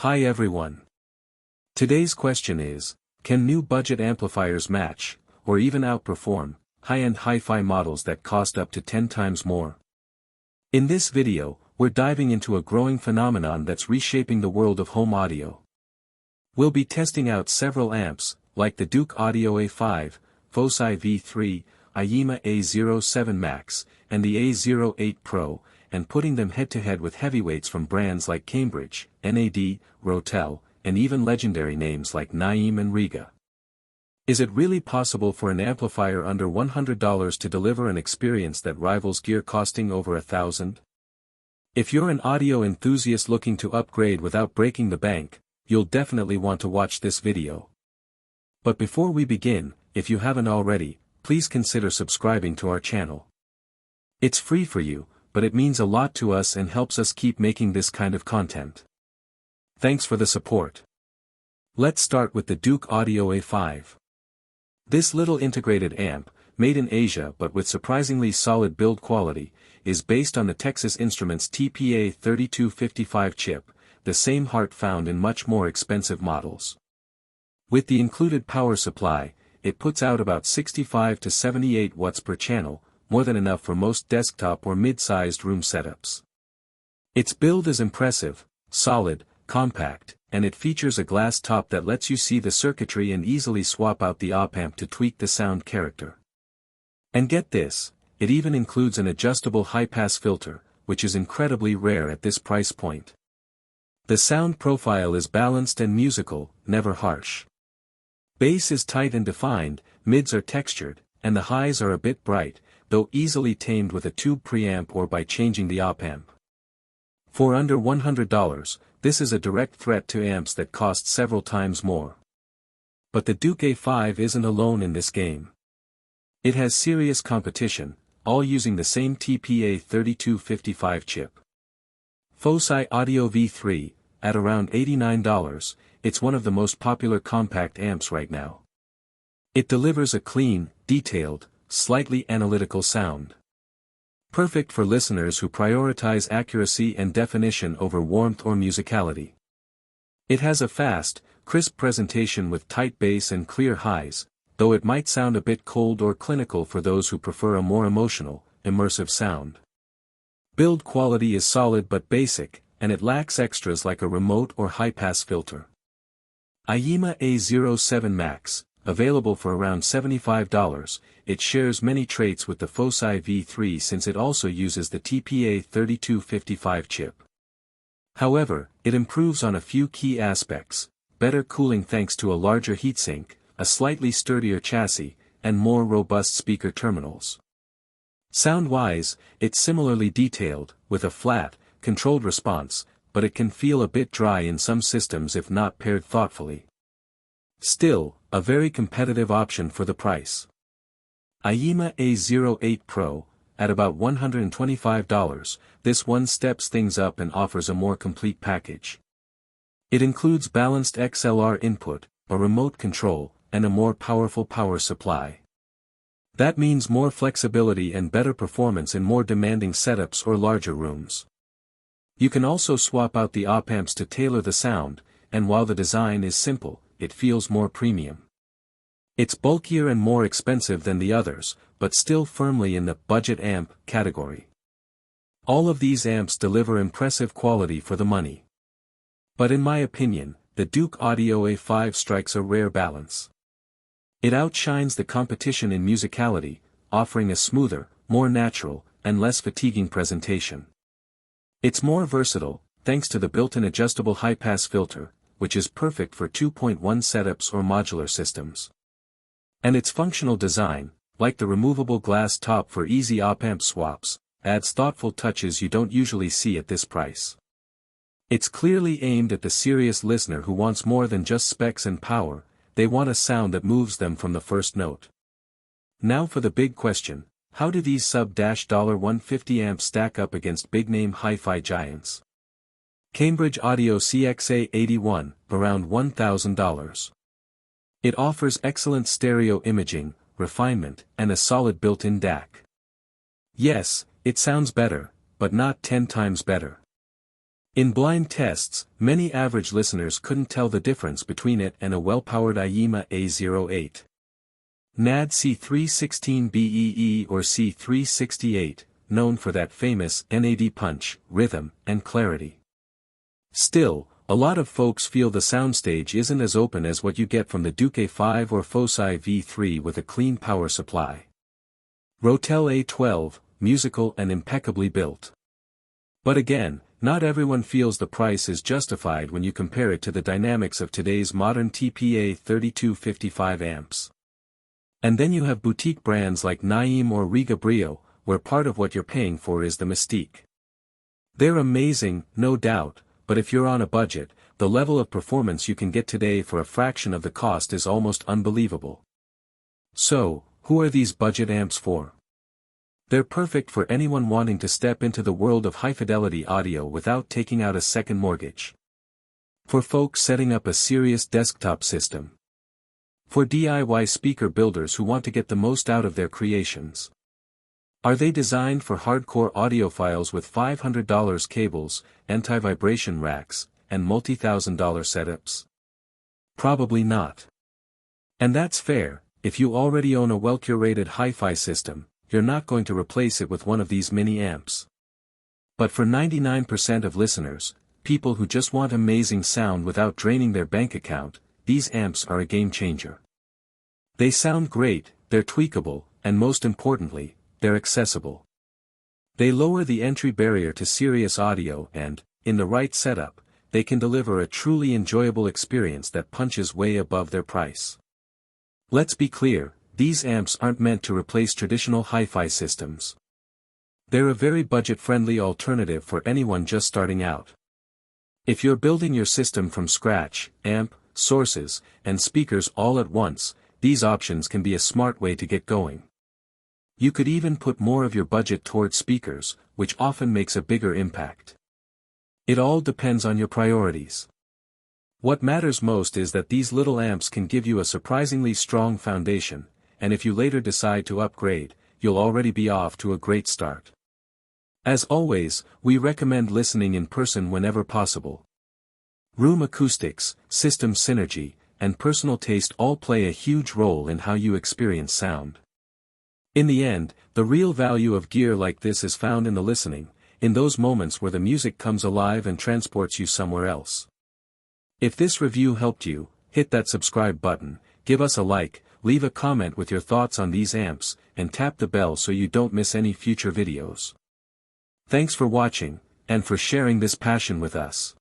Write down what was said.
Hi everyone. Today's question is, can new budget amplifiers match, or even outperform, high-end hi-fi models that cost up to 10 times more? In this video, we're diving into a growing phenomenon that's reshaping the world of home audio. We'll be testing out several amps, like the Duke Audio A5, Fosi V3, IEMA A07 Max, and the A08 Pro, and putting them head-to-head with heavyweights from brands like Cambridge, NAD, Rotel, and even legendary names like Naim and Riga. Is it really possible for an amplifier under $100 to deliver an experience that rivals gear costing over $1,000? If you're an audio enthusiast looking to upgrade without breaking the bank, you'll definitely want to watch this video. But before we begin, if you haven't already, please consider subscribing to our channel. It's free for you, but it means a lot to us and helps us keep making this kind of content. Thanks for the support. Let's start with the Duke Audio A5. This little integrated amp, made in Asia but with surprisingly solid build quality, is based on the Texas Instruments TPA3255 chip, the same heart found in much more expensive models. With the included power supply, it puts out about 65 to 78 watts per channel, more than enough for most desktop or mid-sized room setups. Its build is impressive, solid, compact, and it features a glass top that lets you see the circuitry and easily swap out the op-amp to tweak the sound character. And get this, it even includes an adjustable high-pass filter, which is incredibly rare at this price point. The sound profile is balanced and musical, never harsh. Bass is tight and defined, mids are textured, and the highs are a bit bright, though easily tamed with a tube preamp or by changing the op-amp. For under $100, this is a direct threat to amps that cost several times more. But the Duke A5 isn't alone in this game. It has serious competition, all using the same TPA3255 chip. Fosi Audio V3, at around $89, it's one of the most popular compact amps right now. It delivers a clean, detailed, slightly analytical sound. Perfect for listeners who prioritize accuracy and definition over warmth or musicality. It has a fast, crisp presentation with tight bass and clear highs, though it might sound a bit cold or clinical for those who prefer a more emotional, immersive sound. Build quality is solid but basic, and it lacks extras like a remote or high-pass filter. IEMA A07 Max, available for around $75, it shares many traits with the Fosi V3 since it also uses the TPA3255 chip. However, it improves on a few key aspects: better cooling thanks to a larger heatsink, a slightly sturdier chassis, and more robust speaker terminals. Sound-wise, it's similarly detailed, with a flat, controlled response, but it can feel a bit dry in some systems if not paired thoughtfully. Still, a very competitive option for the price. IEMA A08 Pro, at about $125, this one steps things up and offers a more complete package. It includes balanced XLR input, a remote control, and a more powerful power supply. That means more flexibility and better performance in more demanding setups or larger rooms. You can also swap out the op-amps to tailor the sound, and while the design is simple, it feels more premium. It's bulkier and more expensive than the others, but still firmly in the budget amp category. All of these amps deliver impressive quality for the money. But in my opinion, the Duke Audio A5 strikes a rare balance. It outshines the competition in musicality, offering a smoother, more natural, and less fatiguing presentation. It's more versatile, thanks to the built-in adjustable high-pass filter, which is perfect for 2.1 setups or modular systems. And its functional design, like the removable glass top for easy op-amp swaps, adds thoughtful touches you don't usually see at this price. It's clearly aimed at the serious listener who wants more than just specs and power, they want a sound that moves them from the first note. Now for the big question: how do these sub-$150 amps stack up against big-name hi-fi giants? Cambridge Audio CXA81, around $1,000. It offers excellent stereo imaging, refinement, and a solid built-in DAC. Yes, it sounds better, but not 10 times better. In blind tests, many average listeners couldn't tell the difference between it and a well-powered IEMA A08. NAD C316BEE or C368, known for that famous NAD punch, rhythm, and clarity. Still, a lot of folks feel the soundstage isn't as open as what you get from the Duke A5 or Foci V3 with a clean power supply. Rotel A12, musical and impeccably built. But again, not everyone feels the price is justified when you compare it to the dynamics of today's modern TPA 3255 amps. And then you have boutique brands like Naim or Riga Brio, where part of what you're paying for is the mystique. They're amazing, no doubt, but if you're on a budget, the level of performance you can get today for a fraction of the cost is almost unbelievable. So, who are these budget amps for? They're perfect for anyone wanting to step into the world of high-fidelity audio without taking out a second mortgage. For folks setting up a serious desktop system. For DIY speaker builders who want to get the most out of their creations. Are they designed for hardcore audiophiles with $500 cables, anti-vibration racks, and multi-$1,000 setups? Probably not. And that's fair. If you already own a well-curated hi-fi system, you're not going to replace it with one of these mini amps. But for 99% of listeners, people who just want amazing sound without draining their bank account, these amps are a game changer. They sound great, they're tweakable, and most importantly, they're accessible. They lower the entry barrier to serious audio and, in the right setup, they can deliver a truly enjoyable experience that punches way above their price. Let's be clear, these amps aren't meant to replace traditional hi-fi systems. They're a very budget-friendly alternative for anyone just starting out. If you're building your system from scratch, amp, sources, and speakers all at once, these options can be a smart way to get going. You could even put more of your budget towards speakers, which often makes a bigger impact. It all depends on your priorities. What matters most is that these little amps can give you a surprisingly strong foundation, and if you later decide to upgrade, you'll already be off to a great start. As always, we recommend listening in person whenever possible. Room acoustics, system synergy, and personal taste all play a huge role in how you experience sound. In the end, the real value of gear like this is found in the listening, in those moments where the music comes alive and transports you somewhere else. If this review helped you, hit that subscribe button, give us a like, leave a comment with your thoughts on these amps, and tap the bell so you don't miss any future videos. Thanks for watching, and for sharing this passion with us.